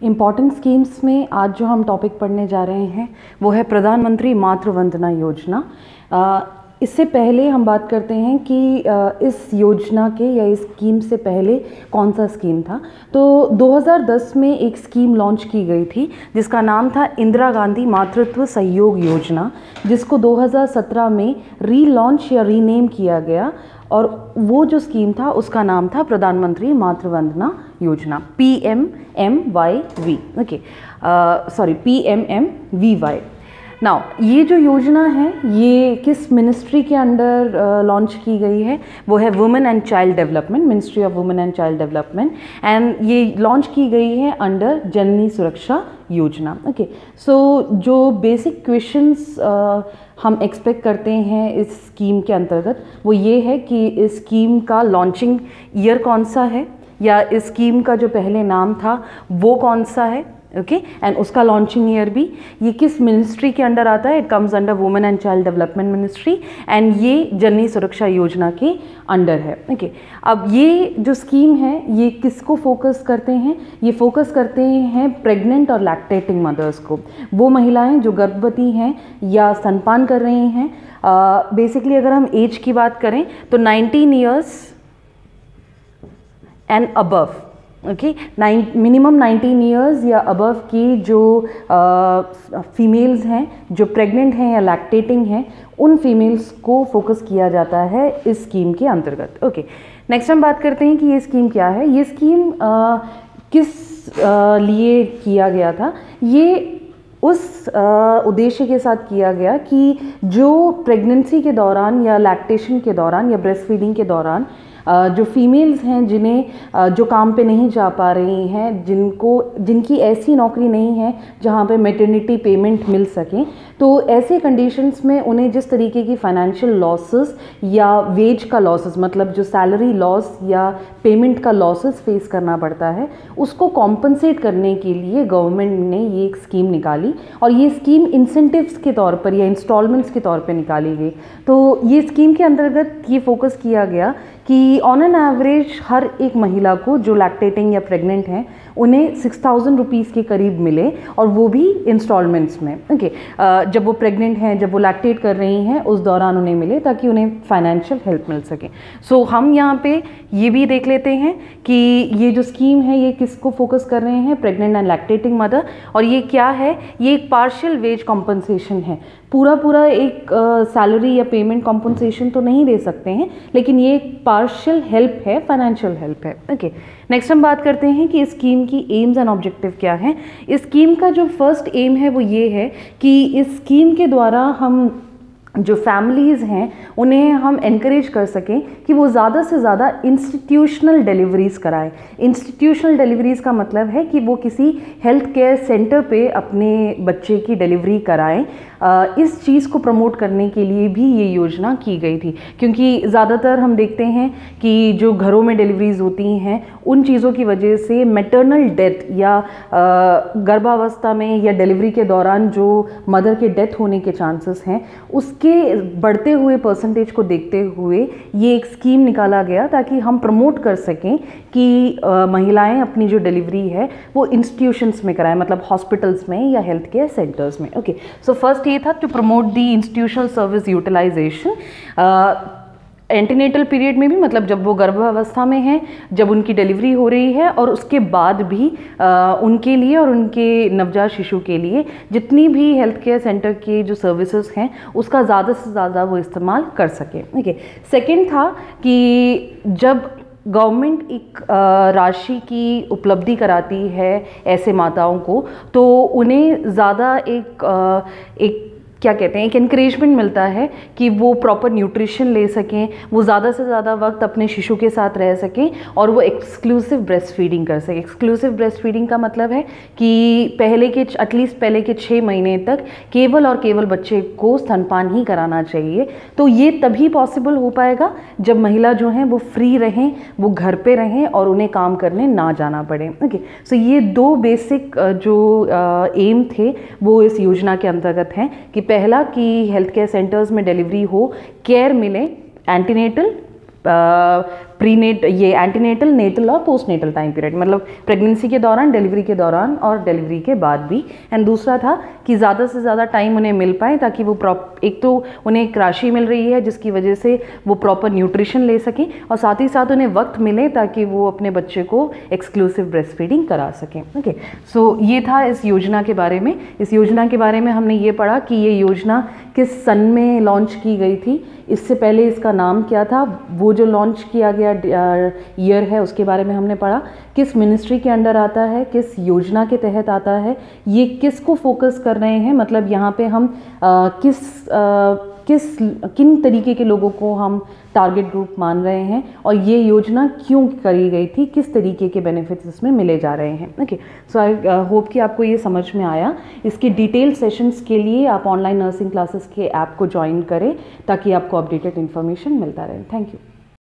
Important schemes में आज जो हम टॉपिक पढ़ने जा रहे हैं वो है प्रधानमंत्री मातृ वंदना योजना। इससे पहले हम बात करते हैं कि इस योजना के या इस स्कीम से पहले कौन सा स्कीम था। तो 2010 में एक स्कीम लॉन्च की गई थी जिसका नाम था इंदिरा गांधी मातृत्व सहयोग योजना, जिसको 2017 में रीलॉन्च या रीनेम किया गया और वो जो स्कीम था उसका नाम था प्रधानमंत्री मातृ Vandana Yojana, PMMYV। Okay, sorry, PMMVY। Now ये जो योजना है ये किस मिनिस्ट्री के अंडर लॉन्च की गई है? वो है women and child development, ministry of women and child development, and ये लॉन्च की गई है अंडर जननी सुरक्षा योजना। ओके, सो जो बेसिक क्वेश्चंस हम एक्सपेक्ट करते हैं इस स्कीम के अंतर्गत वो ये है कि इस स्कीम का लॉन्चिंग ईयर कौन सा है, या इस स्कीम का जो पहले नाम था वो कौन सा है। ओके, एंड उसका लॉन्चिंग ईयर भी, ये किस मिनिस्ट्री के अंडर आता है? It comes under women and child development ministry, and ये जननी सुरक्षा योजना के अंडर है। ओके, अब ये जो स्कीम है ये किसको फोकस करते हैं? ये फोकस करते हैं प्रेग्नेंट और लैक्टेटिंग मदर्स को, वो महिलाएं जो गर्भवती हैं या स्तनपान कर रही हैं। बेसिकली अगर हम एज की बात करें तो 19 years and above, okay, minimum 19 years या अबव की जो फीमेल्स हैं जो प्रेग्नेंट हैं या लैक्टेटिंग हैं, उन फीमेल्स को फोकस किया जाता है इस स्कीम के अंतर्गत। ओके, नेक्स्ट हम बात करते हैं कि ये स्कीम क्या है। ये स्कीम किस लिए किया गया था? ये उस उद्देश्य के साथ किया गया कि जो प्रेगनेंसी के दौरान या लैक्टेशन के दौरान या ब्रेस्ट फीडिंग के दौरान जो फीमेल्स हैं जिन्हें जो काम पे नहीं जा पा रही हैं, जिनकी ऐसी नौकरी नहीं है जहाँ पे मैटरनिटी पेमेंट मिल सके, तो ऐसे कंडीशंस में उन्हें जिस तरीके की फाइनेंशियल लॉसेस या वेज का लॉसेस, मतलब जो सैलरी लॉस या पेमेंट का लॉसेस फेस करना पड़ता है, उसको कॉम्पनसेट करने के लिए गवर्नमेंट ने ये एक स्कीम निकाली, और ये स्कीम इंसेंटिव्स के तौर पर या इंस्टॉलमेंट्स के तौर पर निकाली गई। तो ये स्कीम के अंतर्गत ये फोकस किया गया कि ऑन एन एवरेज हर एक महिला को जो लैक्टेटिंग या प्रेग्नेंट हैं उन्हें 6,000 रुपीज़ के करीब मिले, और वो भी इंस्टॉलमेंट्स में। ओके, जब वो प्रेग्नेंट हैं, जब वो लैक्टेट कर रही हैं, उस दौरान उन्हें मिले ताकि उन्हें फाइनेंशियल हेल्प मिल सके। सो हम यहाँ पे ये भी देख लेते हैं कि ये जो स्कीम है ये किसको फोकस कर रहे हैं? Pregnant and lactating mother. और ये क्या है? ये एक पार्शियल वेज कॉम्पनसेशन है। पूरा एक सैलरी या पेमेंट कॉम्पनसेशन तो नहीं दे सकते हैं, लेकिन ये एक पार्शियल हेल्प है, फाइनेंशियल हेल्प है। ओके, नेक्स्ट हम बात करते हैं कि इस स्कीम की एम्स एंड ऑब्जेक्टिव क्या है। इस स्कीम का जो फर्स्ट एम है वो ये है कि इस स्कीम के द्वारा हम जो फैमिलीज़ हैं उन्हें हम एनकरेज कर सकें कि वो ज़्यादा से ज़्यादा इंस्टीट्यूशनल डिलीवरीज़ कराएं। इंस्टीट्यूशनल डिलीवरीज़ का मतलब है कि वो किसी हेल्थ केयर सेंटर पे अपने बच्चे की डिलीवरी कराएं। इस चीज़ को प्रमोट करने के लिए भी ये योजना की गई थी, क्योंकि ज़्यादातर हम देखते हैं कि जो घरों में डिलीवरीज़ होती हैं उन चीज़ों की वजह से मैटरनल डेथ या गर्भावस्था में या डिलीवरी के दौरान जो मदर के डेथ होने के चांसेस हैं, उसके बढ़ते हुए परसेंटेज को देखते हुए ये एक स्कीम निकाला गया ताकि हम प्रमोट कर सकें कि महिलाएं अपनी जो डिलीवरी है वो इंस्टीट्यूशंस में कराएं, मतलब हॉस्पिटल्स में या हेल्थ केयर सेंटर्स में। ओके, सो फर्स्ट ये था to promote the institutional service utilisation. Antenatal period में भी, मतलब जब वो गर्भावस्था में हैं, जब उनकी डिलीवरी हो रही है, और उसके बाद भी उनके लिए और उनके नवजात शिशु के लिए जितनी भी हेल्थ केयर सेंटर के जो सर्विसेज हैं उसका ज़्यादा से ज़्यादा वो इस्तेमाल कर सके। ओके, सेकेंड था कि जब गवर्नमेंट एक राशि की उपलब्धि कराती है ऐसे माताओं को, तो उन्हें ज़्यादा एक क्या कहते हैं, एक एनकरेजमेंट मिलता है कि वो प्रॉपर न्यूट्रिशन ले सकें, वो ज़्यादा से ज़्यादा वक्त अपने शिशु के साथ रह सकें, और वो एक्सक्लूसिव ब्रेस्ट फीडिंग कर सकें। एक्सक्लूसिव ब्रेस्ट फीडिंग का मतलब है कि एटलीस्ट पहले के 6 महीने तक केवल और केवल बच्चे को स्तनपान ही कराना चाहिए। तो ये तभी पॉसिबल हो पाएगा जब महिला जो हैं वो फ्री रहें, वो घर पे रहें और उन्हें काम करने ना जाना पड़े। ओके, सो ये 2 बेसिक जो एम थे वो इस योजना के अंतर्गत हैं कि पहला कि हेल्थ केयर सेंटर्स में डिलीवरी हो, केयर मिले, एंटीनेटल प्रीनेट ये एंटीनेटल, नेटल और पोस्टनेटल टाइम पीरियड, मतलब प्रेगनेंसी के दौरान, डिलीवरी के दौरान और डिलीवरी के बाद भी। एंड दूसरा था कि ज़्यादा से ज़्यादा टाइम उन्हें मिल पाए ताकि वो एक तो उन्हें एक राशि मिल रही है जिसकी वजह से वो प्रॉपर न्यूट्रिशन ले सकें, और साथ ही साथ उन्हें वक्त मिले ताकि वो अपने बच्चे को एक्सक्लूसिव ब्रेस्ट फीडिंग करा सकें। ओके, सो ये था इस योजना के बारे में। इस योजना के बारे में हमने ये पढ़ा कि ये योजना किस सन में लॉन्च की गई थी, इससे पहले इसका नाम क्या था, वो जो लॉन्च किया गया ईयर है उसके बारे में हमने पढ़ा, किस मिनिस्ट्री के अंडर आता है, किस योजना के तहत आता है, ये किस को फोकस कर रहे हैं, मतलब यहाँ पे हम किन तरीके के लोगों को हम टारगेट ग्रुप मान रहे हैं, और ये योजना क्यों करी गई थी, किस तरीके के बेनिफिट्स इसमें मिले जा रहे हैं। ओके, सो आई होप कि आपको ये समझ में आया। इसके डिटेल सेशंस के लिए आप ऑनलाइन नर्सिंग क्लासेस के ऐप को ज्वाइन करें ताकि आपको अपडेटेड इन्फॉर्मेशन मिलता रहे। Thank you.